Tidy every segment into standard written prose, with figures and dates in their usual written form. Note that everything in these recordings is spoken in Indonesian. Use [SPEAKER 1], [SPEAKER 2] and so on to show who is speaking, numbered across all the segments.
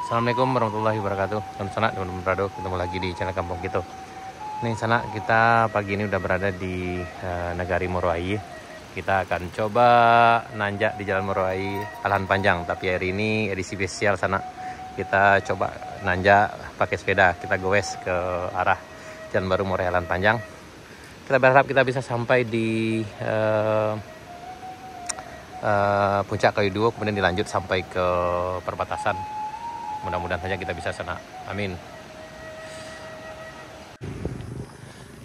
[SPEAKER 1] Assalamualaikum warahmatullahi wabarakatuh. Teman Sanak, teman Berado, ketemu lagi di channel Kampung Kita. Nih Sanak, kita pagi ini udah berada di Negari Moroai. Kita akan coba nanjak di Jalan Moroai Alahan Panjang. Tapi hari ini edisi spesial Sanak. Kita coba nanjak pakai sepeda. Kita goes ke arah Jalan Baru Moroai Alahan Panjang. Kita berharap kita bisa sampai di Puncak Kayu Duo, kemudian dilanjut sampai ke perbatasan. Mudah-mudahan saja kita bisa sana. Amin.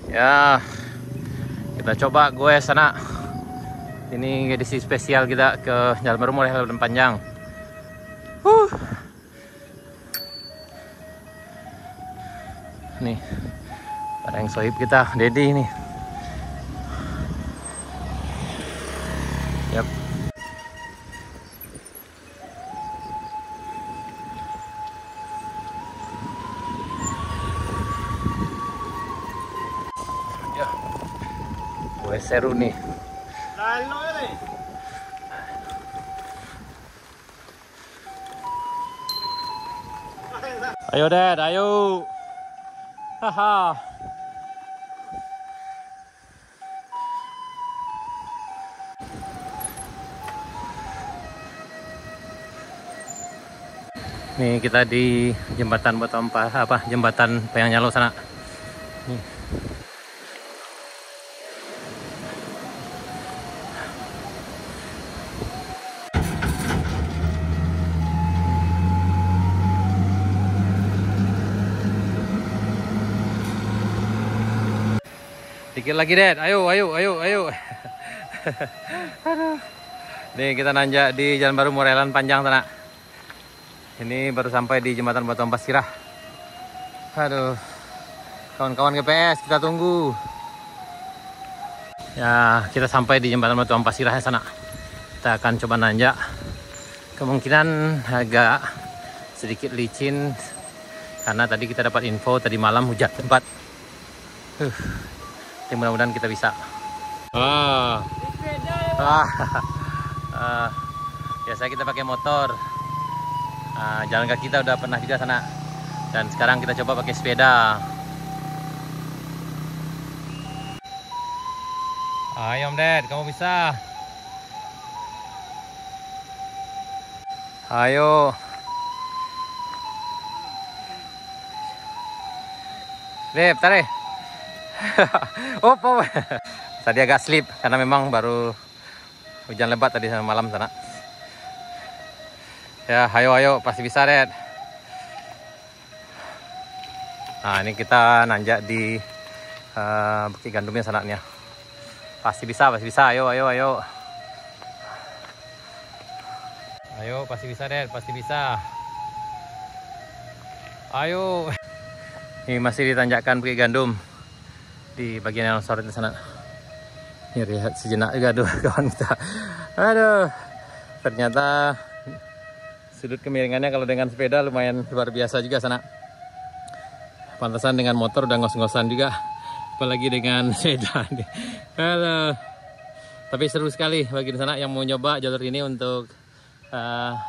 [SPEAKER 1] Ya, kita coba gue sana. Ini edisi spesial kita ke Jalan Baru Moroai Alahan Panjang. Nih, ada yang sohib kita, Dedi nih. Yap. Gue seru nih. Ayo Dad, ayo. Haha. Nih kita di jembatan jembatan Payang-Nyalo sana. Nih. Dikit lagi Dad, ayo. Aduh. Nih kita nanjak di Jalan Baru Moroai Alahan Panjang sana. Ini baru sampai di jembatan Batu Ampas Sirah. Aduh, kawan-kawan GPS kita tunggu. Ya, kita sampai di jembatan Batu Ampas Sirah sana. Kita akan coba nanjak. Kemungkinan agak sedikit licin karena tadi kita dapat info tadi malam hujan tempat. Mudah-mudahan kita bisa. Biasa kita pakai motor. Jalan kaki kita udah pernah juga sana. Dan sekarang kita coba pakai sepeda. Ayo Om Ded, kamu bisa. Ayo. Dep, tarik. Oh. Tadi agak slip karena memang baru hujan lebat tadi malam sana. Ya, ayo, pasti bisa, Dad. Nah, ini kita nanjak di Bukit Gandumnya sananya. Pasti bisa, ayo. Ayo, pasti bisa, Dad, pasti bisa. Ayo. Ini masih ditanjakan Bukit Gandum di bagian yang sore di sana. Ini lihat sejenak juga, aduh, kawan kita. Aduh, ternyata sudut kemiringannya kalau dengan sepeda lumayan luar biasa juga sana. Pantesan dengan motor udah ngos-ngosan juga, apalagi dengan sepeda. Halo. Tapi seru sekali bagi sana yang mau nyoba jalur ini untuk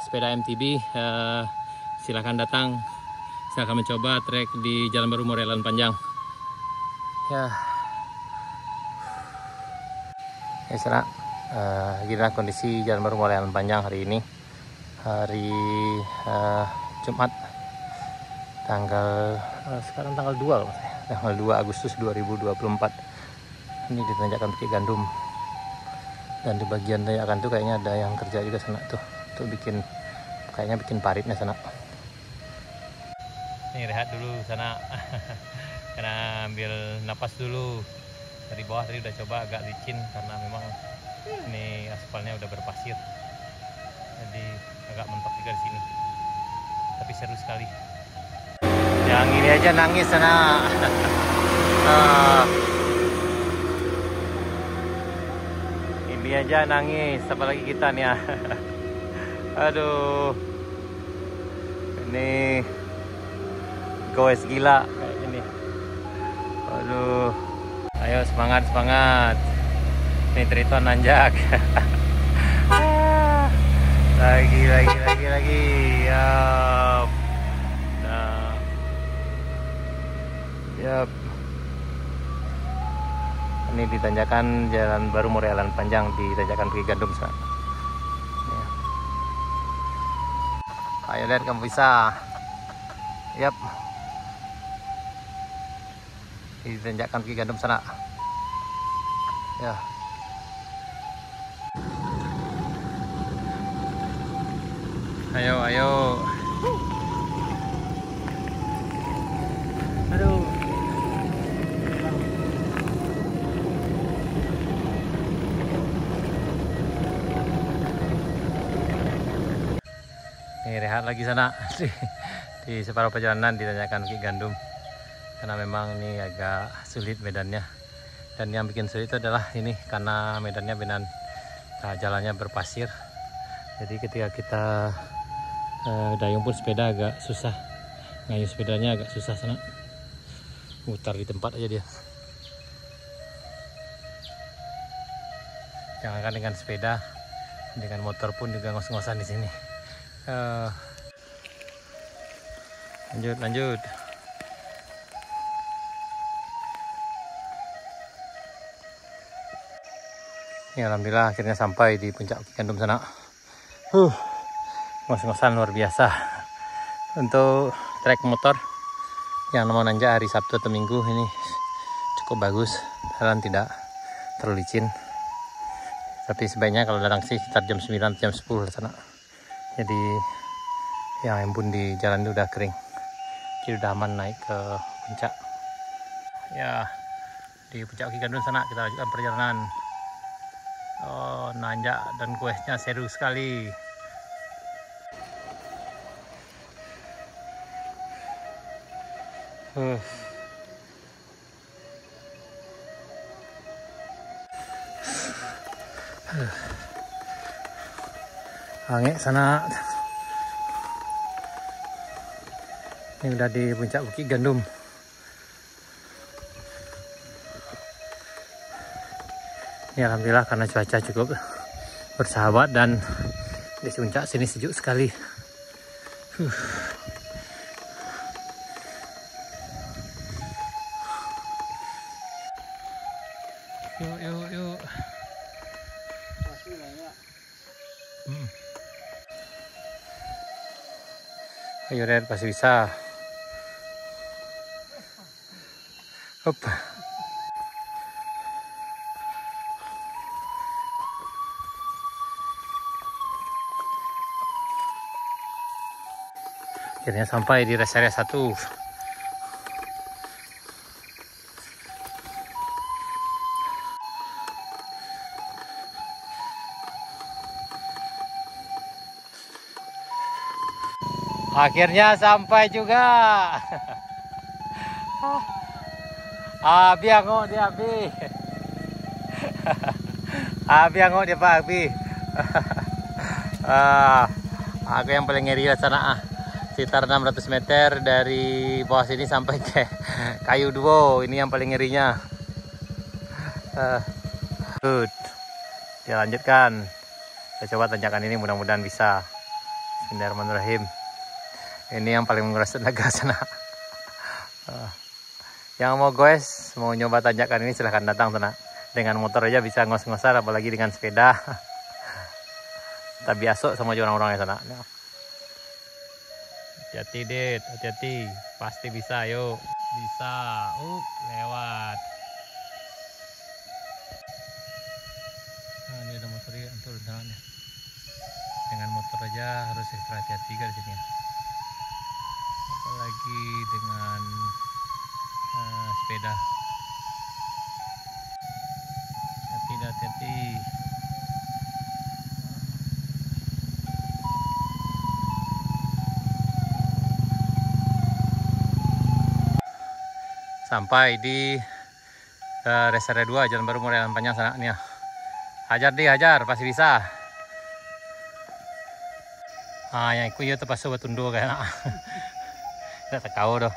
[SPEAKER 1] sepeda MTB. Silahkan datang, silahkan mencoba trek di Jalan Baru Moroai Alahan Panjang. Ya, sana. Gila kondisi Jalan Baru Moroai Alahan Panjang hari ini. Hari Jumat sekarang tanggal 2 tanggal 2 Agustus 2024. Ini ditanjakan Bukit Gandum, dan di bagian tanjakan tuh kayaknya ada yang kerja juga sana tuh bikin paritnya sana. Nih rehat dulu sana. Karena ambil napas dulu. Dari bawah tadi udah coba agak licin karena memang ini aspalnya udah berpasir, jadi agak mentok juga di sini. Tapi seru sekali. Yang ini aja nangis sana. Ini aja nangis, apalagi kita nih ya. Aduh. Ini goes gila kayak gini. Aduh. Ayo semangat. Nih Triton nanjak. lagi. Ya. di tanjakan Jalan Baru Morealan Panjang di tanjakan Bukit Gandum sana. Ya. Ayo lihat kamu bisa. Yap. Di tanjakan Bukit Gandum sana. Ya. Ayo, ayo. Aduh. Nih rehat lagi sana di separuh perjalanan di tanjakan Bukit Gandum. Karena memang ini agak sulit medannya. Dan yang bikin sulit itu adalah ini karena medannya jalannya berpasir. Jadi ketika kita dayung pun sepeda agak susah. Ngayuh sepedanya agak susah sana. Mutar di tempat aja dia. Jangankan dengan sepeda, dengan motor pun juga ngos-ngosan di sini. Lanjut. Ya, alhamdulillah akhirnya sampai di puncak Bukit Gandum sana. Ngos-ngosan luar biasa. Untuk trek motor yang mau nanjak hari Sabtu atau Minggu ini cukup bagus, jalan tidak terlalu licin. Tapi sebaiknya kalau datang sih sekitar jam 9 jam 10 sana. Jadi ya embun di jalan itu udah kering. Jadi udah aman naik ke puncak. Ya, di puncak Bukit Gandum sana kita lanjutkan perjalanan. Oh, nanjak dan questnya seru sekali. Angin sana. Ini udah di puncak Bukit Gandum. Ya alhamdulillah karena cuaca cukup bersahabat dan di puncak sini sejuk sekali. Yuk. Ayo Red, pasti bisa. Hop. Akhirnya sampai di rest area 1. Akhirnya sampai juga. Abi angok dia Abi. Abi angok dia Pak Abi. Aku yang paling ngeri lah sana. Sekitar 600 meter dari bawah sini sampai ke Kayu Duo. Ini yang paling ngerinya. Good. Kita lanjutkan. Kita coba tanjakan ini mudah-mudahan bisa. Bismillahirrahmanirrahim. Ini yang paling menguras tenaga sana. Yang mau guys, mau nyoba tanjakan ini silahkan datang sana. Dengan motor aja bisa ngos-ngosan, apalagi dengan sepeda. Tapi asok sama orang-orang yang sana. Hati-hati Dit, hati-hati. Pasti bisa, yuk. Bisa. Lewat. Nah, ini ada motor ya, untuk rentangannya. Dengan motor aja harus ekstra hati-hati di sini. Apalagi dengan sepeda. Hati-hati. Sampai di rest area 2 Jalan Baru Morealan Panjang sana nih ya. Hajar, pasti bisa. Yang ikut ya terpaksa bertundur kayak tidak tahu doh.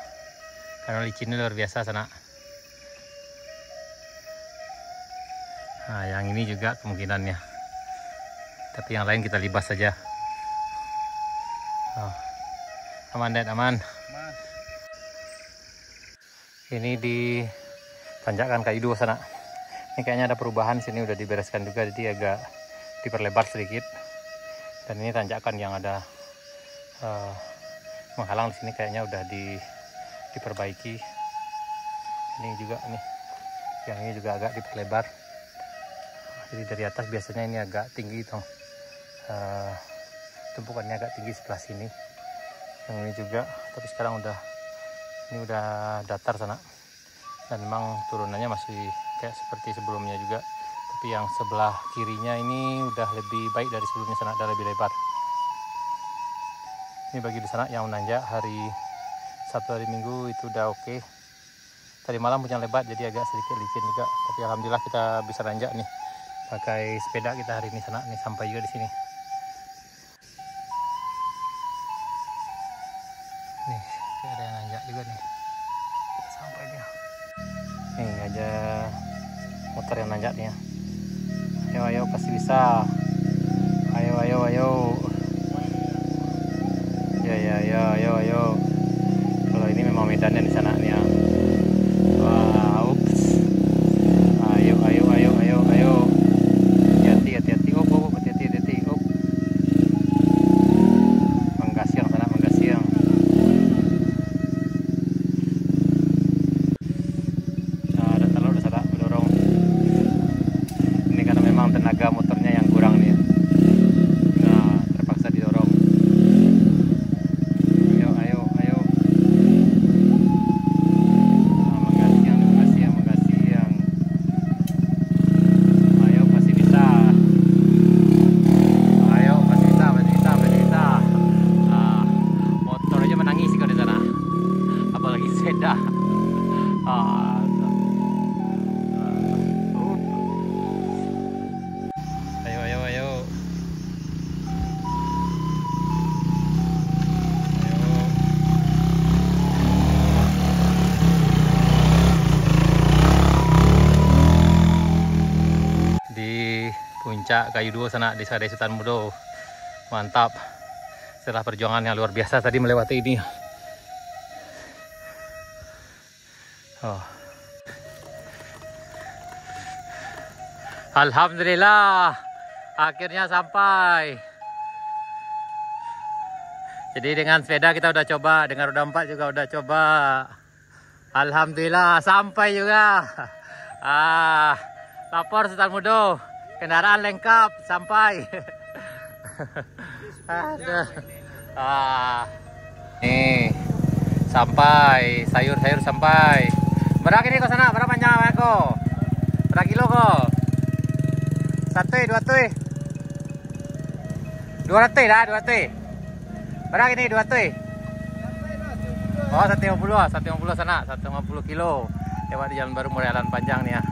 [SPEAKER 1] Karena licinnya luar biasa sana. Yang ini juga kemungkinannya. Tapi yang lain kita libas saja. Aman Dad, aman. Ini di tanjakan Kayu Duo sana. Ini kayaknya ada perubahan, sini udah dibereskan juga, jadi agak diperlebar sedikit. Dan ini tanjakan yang ada menghalang di sini kayaknya udah diperbaiki. Ini juga nih, yang ini juga agak diperlebar. Jadi dari atas biasanya ini agak tinggi tuh, tumpukannya agak tinggi sebelah sini. Yang ini juga, tapi sekarang ini udah datar sana. Dan memang turunannya masih kayak seperti sebelumnya juga, tapi yang sebelah kirinya ini udah lebih baik dari sebelumnya, sana ada lebih lebar. Ini bagi di sana yang menanjak hari Sabtu hari Minggu itu udah oke. Tadi malam hujan lebat jadi agak sedikit licin juga, tapi alhamdulillah kita bisa nanjak nih pakai sepeda kita hari ini sana nih, sampai juga di sini. Nih ada yang nanjak juga nih, sampai dia. Nih aja motor yang nanjak nih ya. Ayo ayo pasti bisa. Ayo ayo ayo. Ayo. Kalau ini memang medannya di sana nih ya. Wah, ups. Ayo. Hati-hati. Oh, hati-hati. Oh. Manggasiang sana, manggasiang. Nah, ada telur udah sana mendorong. Ini karena memang tenaga motornya yang kurang nih ya. Nah, terpaksa didorong. Ayo. Manggasiang. Ayo pasti bisa. Motor aja menangis kalau di sana, apalagi sepeda. Ayo. Di puncak Kayu Duo sana, Desa Desutan Mudo. Mantap. Setelah perjuangan yang luar biasa tadi melewati ini. Oh. Alhamdulillah, akhirnya sampai. Jadi dengan sepeda kita udah coba, dengan roda 4 juga udah coba. Alhamdulillah sampai juga. Lapor Sultan Mudo, kendaraan lengkap sampai. Nih sampai, sayur sampai. Berapa ini ke sana? Berapa panjang kok? Berapa kilo kok? 1, 2 berapa ini 2 Oh 150 sana, 150 kilo. Lewat di jalan baru mulai jalan panjang nih ya.